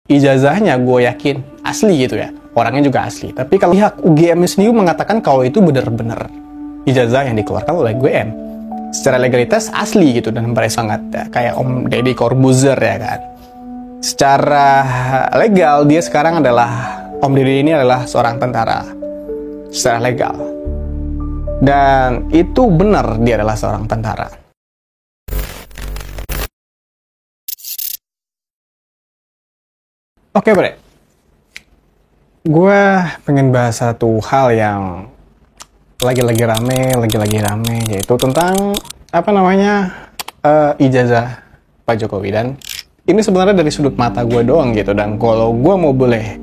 ijazahnya gue yakin asli gitu ya, orangnya juga asli. Tapi kalau pihak UGM sendiri mengatakan kalau itu benar-benar ijazah yang dikeluarkan oleh UGM secara legalitas asli gitu dan sangat ya, kayak Om Deddy Corbuzier ya kan. Secara legal dia sekarang adalah Om Deddy ini adalah seorang tentara secara legal, dan itu benar dia adalah seorang tentara. Oke bre, gue pengen bahas satu hal yang lagi-lagi rame, yaitu tentang ijazah Pak Jokowi. Dan ini sebenarnya dari sudut mata gue doang gitu, dan kalau gue mau boleh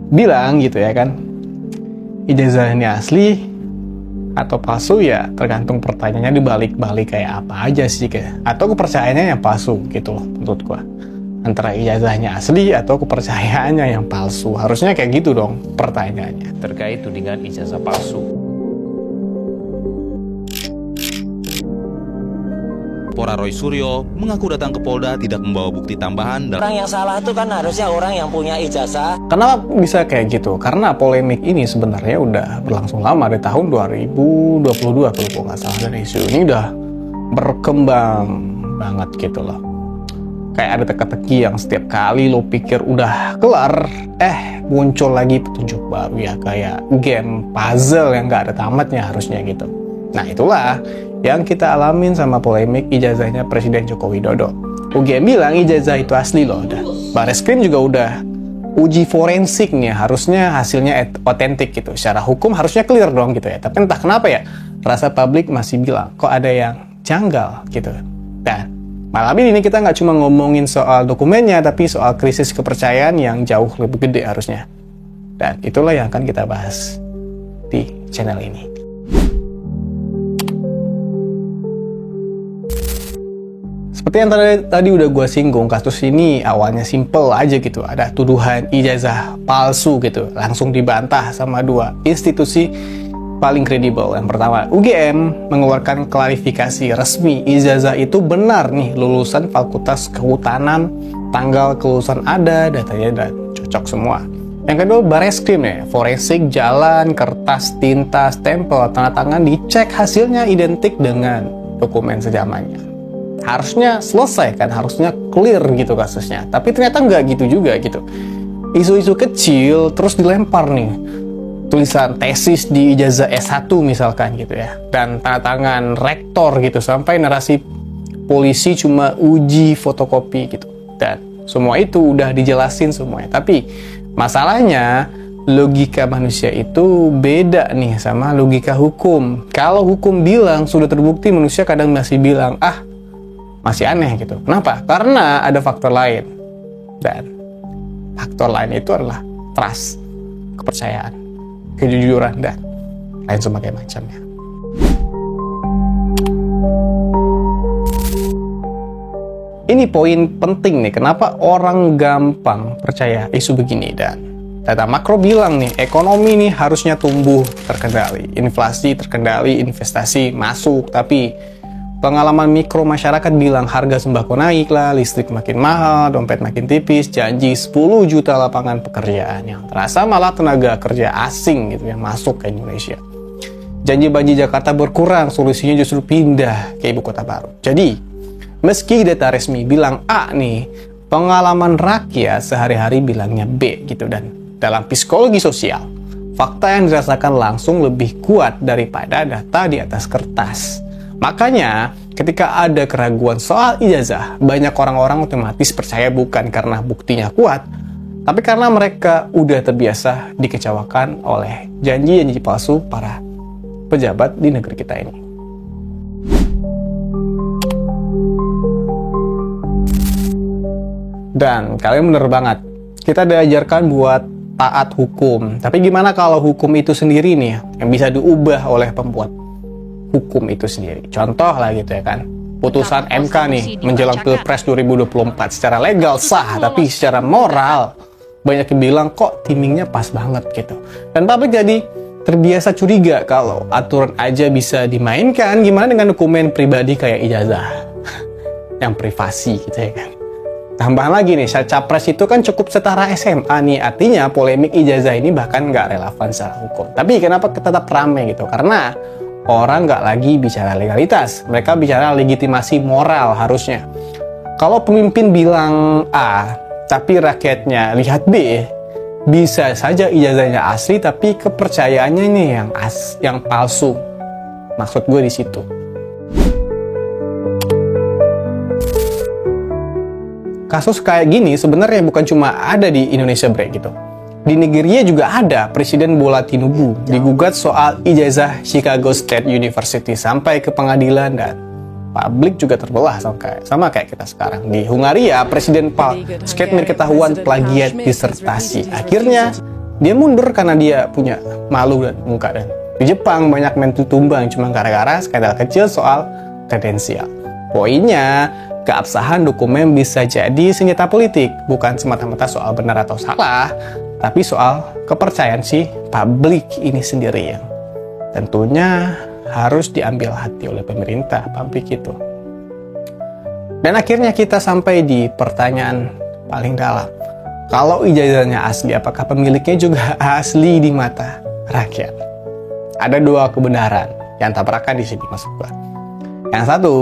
bilang gitu ya kan, ijazah ini asli atau palsu ya tergantung pertanyaannya dibalik-balik kayak apa aja sih, kayak atau kepercayaannya yang palsu gitu loh menurut gue. Antara ijazahnya asli atau kepercayaannya yang palsu. Harusnya kayak gitu dong pertanyaannya. Terkait tudingan ijazah palsu, Kapolda Roy Suryo mengaku datang ke Polda tidak membawa bukti tambahan. Orang yang salah itu kan harusnya orang yang punya ijazah. Kenapa bisa kayak gitu? Karena polemik ini sebenarnya udah berlangsung lama, dari tahun 2022 kalau nggak salah, dan isu ini udah berkembang banget gitu loh. Kayak ada teka-teki yang setiap kali lo pikir udah kelar, muncul lagi petunjuk baru ya, kayak game puzzle yang gak ada tamatnya harusnya gitu. Nah itulah yang kita alamin sama polemik ijazahnya Presiden Joko Widodo. UGM bilang ijazah itu asli loh, Bareskrim juga udah uji forensiknya, harusnya hasilnya otentik gitu. Secara hukum harusnya clear dong gitu ya. Tapi entah kenapa ya, rasa publik masih bilang kok ada yang janggal gitu. Dan malam ini kita nggak cuma ngomongin soal dokumennya, tapi soal krisis kepercayaan yang jauh lebih gede harusnya. Dan itulah yang akan kita bahas di channel ini. Seperti yang tadi udah gue singgung, kasus ini awalnya simple aja gitu. Ada tuduhan ijazah palsu gitu, langsung dibantah sama dua institusi paling kredibel. Yang pertama, UGM mengeluarkan klarifikasi resmi, ijazah itu benar nih, lulusan Fakultas Kehutanan, tanggal kelulusan ada, datanya udah cocok semua. Yang kedua, Bareskrim ya, forensik jalan, kertas, tinta, stempel, tanda tangan dicek, hasilnya identik dengan dokumen sejamannya. Harusnya selesai kan, harusnya clear gitu kasusnya. Tapi ternyata nggak gitu juga gitu. Isu-isu kecil terus dilempar nih, tulisan tesis di ijazah S1 misalkan gitu ya, dan tanda tangan rektor gitu, sampai narasi polisi cuma uji fotokopi gitu, dan semua itu udah dijelasin semuanya. Tapi masalahnya logika manusia itu beda nih sama logika hukum. Kalau hukum bilang sudah terbukti, manusia kadang masih bilang masih aneh gitu. Kenapa? Karena ada faktor lain, dan faktor lain itu adalah trust, kepercayaan, kejujuran, dan lain sebagainya macamnya. Ini poin penting nih, kenapa orang gampang percaya isu begini. Dan data makro bilang nih, ekonomi nih harusnya tumbuh terkendali, inflasi terkendali, investasi masuk. Tapi pengalaman mikro masyarakat bilang harga sembako naik lah, listrik makin mahal, dompet makin tipis, janji 10 juta lapangan pekerjaan, yang terasa malah tenaga kerja asing gitu yang masuk ke Indonesia. Janji-janji Jakarta berkurang, solusinya justru pindah ke ibu kota baru. Jadi, meski data resmi bilang A nih, pengalaman rakyat sehari-hari bilangnya B gitu. Dan dalam psikologi sosial, fakta yang dirasakan langsung lebih kuat daripada data di atas kertas. Makanya, ketika ada keraguan soal ijazah, banyak orang-orang otomatis percaya bukan karena buktinya kuat, tapi karena mereka udah terbiasa dikecewakan oleh janji-janji palsu para pejabat di negeri kita ini. Dan kalian bener banget, kita diajarkan buat taat hukum. Tapi gimana kalau hukum itu sendiri nih yang bisa diubah oleh pembuat hukum itu sendiri? Contoh lah gitu ya kan, putusan MK nih menjelang Pilpres 2024 secara legal sah, tapi secara moral banyak yang bilang kok timingnya pas banget gitu. Dan publik jadi terbiasa curiga kalau aturan aja bisa dimainkan, gimana dengan dokumen pribadi kayak ijazah yang privasi gitu ya kan. Tambahan lagi nih, syarat capres itu kan cukup setara SMA nih, artinya polemik ijazah ini bahkan nggak relevan secara hukum. Tapi kenapa tetap rame gitu? Karena orang nggak lagi bicara legalitas, mereka bicara legitimasi moral harusnya. Kalau pemimpin bilang A, tapi rakyatnya lihat B, bisa saja ijazahnya asli tapi kepercayaannya nih yang palsu. Maksud gue di situ. Kasus kayak gini sebenarnya bukan cuma ada di Indonesia Bre gitu. Di Nigeria juga ada. Presiden Bola Tinubu digugat soal ijazah Chicago State University sampai ke pengadilan dan publik juga terbelah sama kayak kita sekarang. Di Hungaria, Presiden Sketmir ketahuan plagiat disertasi. Akhirnya dia mundur karena dia punya malu dan muka. Dan di Jepang banyak mentu tumbang cuma gara-gara skandal kecil soal kredensial. Poinnya, keabsahan dokumen bisa jadi senjata politik, bukan semata-mata soal benar atau salah, tapi soal kepercayaan si publik ini sendiri yang tentunya harus diambil hati oleh pemerintah publik itu. Dan akhirnya kita sampai di pertanyaan paling dalam. Kalau ijazahnya asli, apakah pemiliknya juga asli di mata rakyat? Ada dua kebenaran yang tabrakan di sini maksud gua. Yang satu,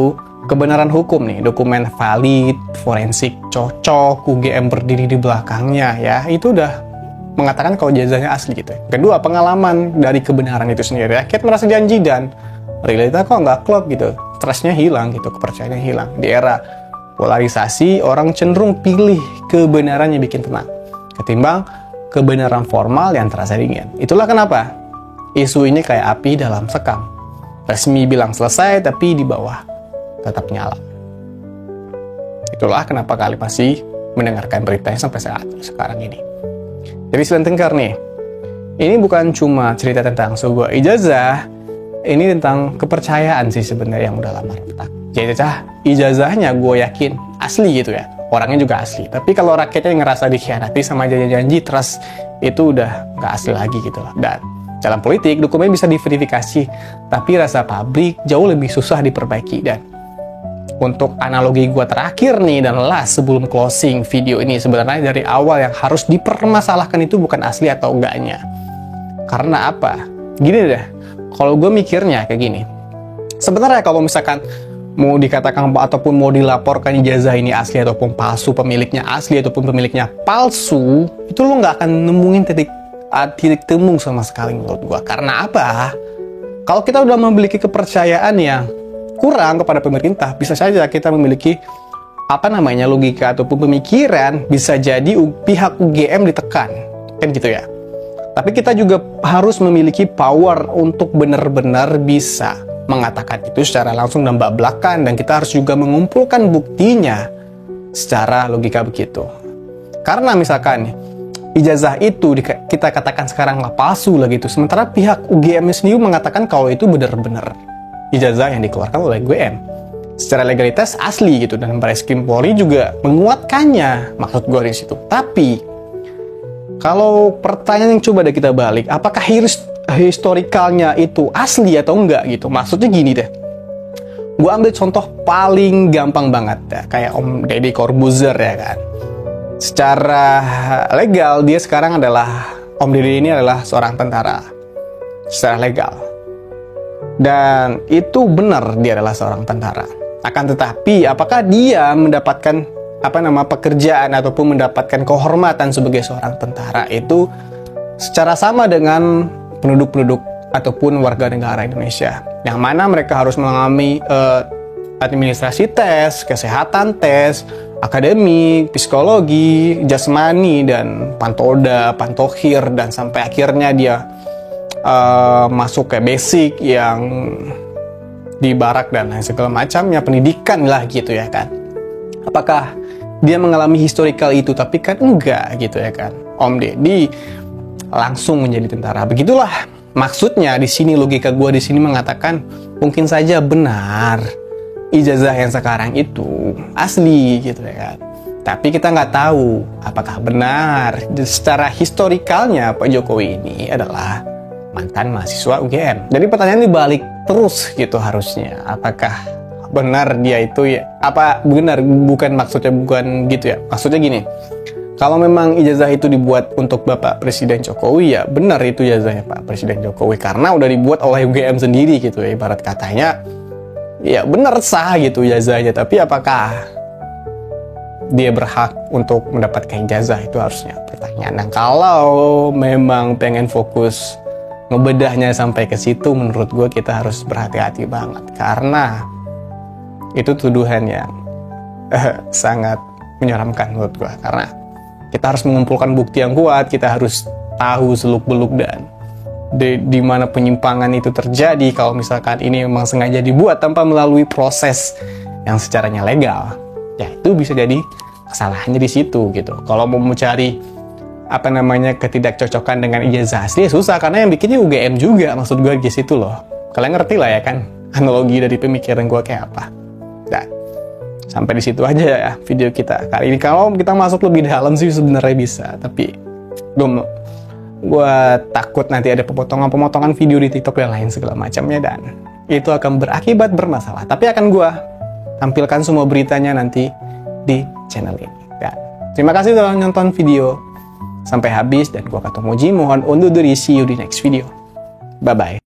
kebenaran hukum nih, dokumen valid, forensik cocok, UGM berdiri di belakangnya ya, itu udah mengatakan kalau ijazahnya asli gitu. Kedua, pengalaman dari kebenaran itu sendiri. Rakyat merasa janji dan realita kok nggak klop gitu. Trustnya hilang gitu, kepercayaannya hilang. Di era polarisasi, orang cenderung pilih kebenaran yang bikin tenang ketimbang kebenaran formal yang terasa dingin. Itulah kenapa isu ini kayak api dalam sekam. Resmi bilang selesai, tapi di bawah tetap nyala. Itulah kenapa kalian masih mendengarkan beritanya sampai saat sekarang ini. Jadi selentingkar nih, ini bukan cuma cerita tentang sebuah ijazah, ini tentang kepercayaan sih sebenarnya yang udah lama retak. Jadi ijazahnya gue yakin asli gitu ya, orangnya juga asli. Tapi kalau rakyatnya ngerasa dikhianati sama janji-janji, trust itu udah nggak asli lagi gitu lah. Dan dalam politik, dokumen bisa diverifikasi, tapi rasa publik jauh lebih susah diperbaiki. Dan untuk analogi gue terakhir nih dan last sebelum closing video ini, sebenarnya dari awal yang harus dipermasalahkan itu bukan asli atau enggaknya. Karena apa? Gini deh, kalau gue mikirnya kayak gini. Sebenarnya kalau misalkan mau dikatakan ataupun mau dilaporkan ijazah ini asli ataupun palsu, pemiliknya asli ataupun pemiliknya palsu, itu lo nggak akan nemuin titik temu sama sekali menurut gue. Karena apa? Kalau kita udah memiliki kepercayaan yang kurang kepada pemerintah, bisa saja kita memiliki logika ataupun pemikiran, bisa jadi pihak UGM ditekan, kan gitu ya. Tapi kita juga harus memiliki power untuk benar-benar bisa mengatakan itu secara langsung dan belak-belakan, dan kita harus juga mengumpulkan buktinya secara logika begitu. Karena misalkan ijazah itu kita katakan sekarang lah palsu lah gitu, sementara pihak UGM sendiri mengatakan kalau itu benar-benar ijazah yang dikeluarkan oleh UGM secara legalitas asli gitu, dan Bareskrim Polri juga menguatkannya, maksud gue di situ. Tapi kalau pertanyaan yang coba deh kita balik, apakah historikalnya itu asli atau enggak gitu? Maksudnya gini deh, gue ambil contoh paling gampang banget ya, kayak Om Deddy Corbuzier ya kan. Secara legal dia sekarang adalah, Om Deddy ini adalah seorang tentara secara legal, dan itu benar dia adalah seorang tentara. Akan tetapi apakah dia mendapatkan pekerjaan ataupun mendapatkan kehormatan sebagai seorang tentara itu secara sama dengan penduduk-penduduk ataupun warga negara Indonesia, yang mana mereka harus mengalami administrasi tes, kesehatan tes, akademik, psikologi, jasmani, dan pantoda, pantohir, dan sampai akhirnya dia masuk ke basic yang di barak dan lain segala macamnya, pendidikan lah gitu ya kan. Apakah dia mengalami historical itu? Tapi kan enggak gitu ya kan. Om Deddy langsung menjadi tentara. Begitulah maksudnya di sini, logika gue di sini mengatakan mungkin saja benar ijazah yang sekarang itu asli gitu ya kan. Tapi kita nggak tahu apakah benar secara historikalnya Pak Jokowi ini adalah mantan mahasiswa UGM. Jadi pertanyaan dibalik terus gitu harusnya. Apakah benar dia itu ya, apa benar, bukan maksudnya bukan gitu ya, maksudnya gini, kalau memang ijazah itu dibuat untuk Bapak Presiden Jokowi, ya benar itu ijazahnya Pak Presiden Jokowi, karena udah dibuat oleh UGM sendiri gitu ya, ibarat katanya ya benar sah gitu ijazahnya. Tapi apakah dia berhak untuk mendapatkan ijazah, itu harusnya pertanyaan. Dan kalau memang pengen fokus ngebedahnya sampai ke situ, menurut gue kita harus berhati-hati banget, karena itu tuduhan yang sangat menyeramkan menurut gue. Karena kita harus mengumpulkan bukti yang kuat, kita harus tahu seluk-beluk dan di mana penyimpangan itu terjadi. Kalau misalkan ini memang sengaja dibuat tanpa melalui proses yang secaranya legal, ya itu bisa jadi kesalahannya di situ gitu. Kalau mau mencari ketidakcocokan dengan ijazah asli, susah, karena yang bikinnya UGM juga, maksud gue di situ loh. Kalian ngerti lah ya kan analogi dari pemikiran gue kayak apa. Dan sampai di situ aja ya video kita kali ini. Kalau kita masuk lebih dalam sih sebenarnya bisa, tapi gue takut nanti ada pemotongan video di TikTok dan lain segala macamnya, dan itu akan berakibat bermasalah. Tapi akan gue tampilkan semua beritanya nanti di channel ini. Dan terima kasih telah nonton video sampai habis, dan gue Kato Moji mohon undur diri. See you di next video. Bye bye.